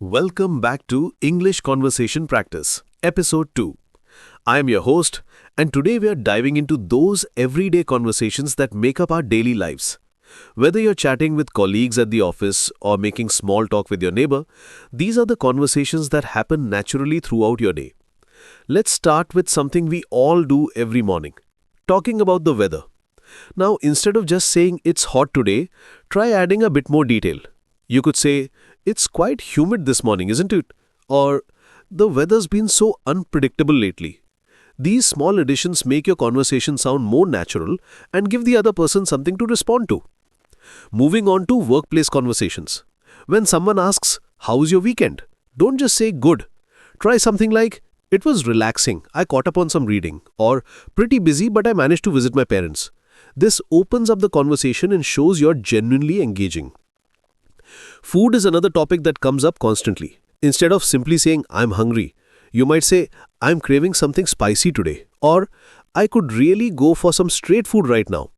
Welcome back to English Conversation Practice, Episode 2. I am your host, and today we are diving into those everyday conversations that make up our daily lives. Whether you're chatting with colleagues at the office or making small talk with your neighbor, these are the conversations that happen naturally throughout your day. Let's start with something we all do every morning, talking about the weather. Now, instead of just saying it's hot today, try adding a bit more detail. You could say, it's quite humid this morning, isn't it? Or, the weather's been so unpredictable lately. These small additions make your conversation sound more natural and give the other person something to respond to. Moving on to workplace conversations. When someone asks, how's your weekend? Don't just say good. Try something like, it was relaxing, I caught up on some reading. Or, pretty busy but I managed to visit my parents. This opens up the conversation and shows you're genuinely engaging. Food is another topic that comes up constantly. Instead of simply saying, I'm hungry, you might say, I'm craving something spicy today, or I could really go for some street food right now.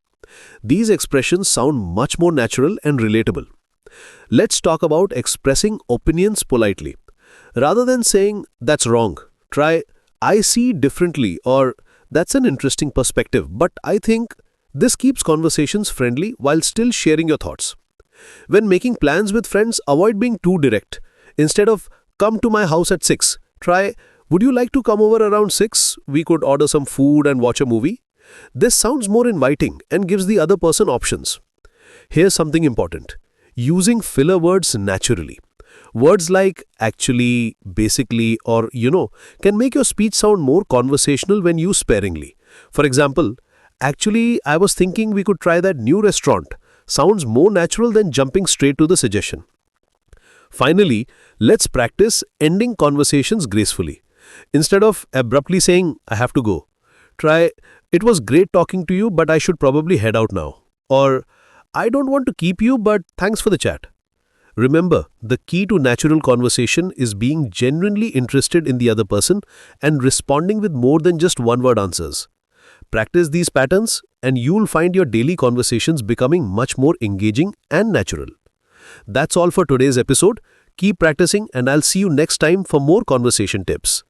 These expressions sound much more natural and relatable. Let's talk about expressing opinions politely. Rather than saying, that's wrong, try, I see differently, or that's an interesting perspective, but I think this keeps conversations friendly while still sharing your thoughts. When making plans with friends, avoid being too direct. Instead of, come to my house at 6, try, would you like to come over around 6? We could order some food and watch a movie. This sounds more inviting and gives the other person options. Here's something important. Using filler words naturally. Words like actually, basically, or can make your speech sound more conversational when used sparingly. For example, actually, I was thinking we could try that new restaurant. Sounds more natural than jumping straight to the suggestion. Finally, let's practice ending conversations gracefully. Instead of abruptly saying, I have to go, try, it was great talking to you, but I should probably head out now. Or, I don't want to keep you, but thanks for the chat. Remember, the key to natural conversation is being genuinely interested in the other person and responding with more than just one-word answers. Practice these patterns and you'll find your daily conversations becoming much more engaging and natural. That's all for today's episode. Keep practicing and I'll see you next time for more conversation tips.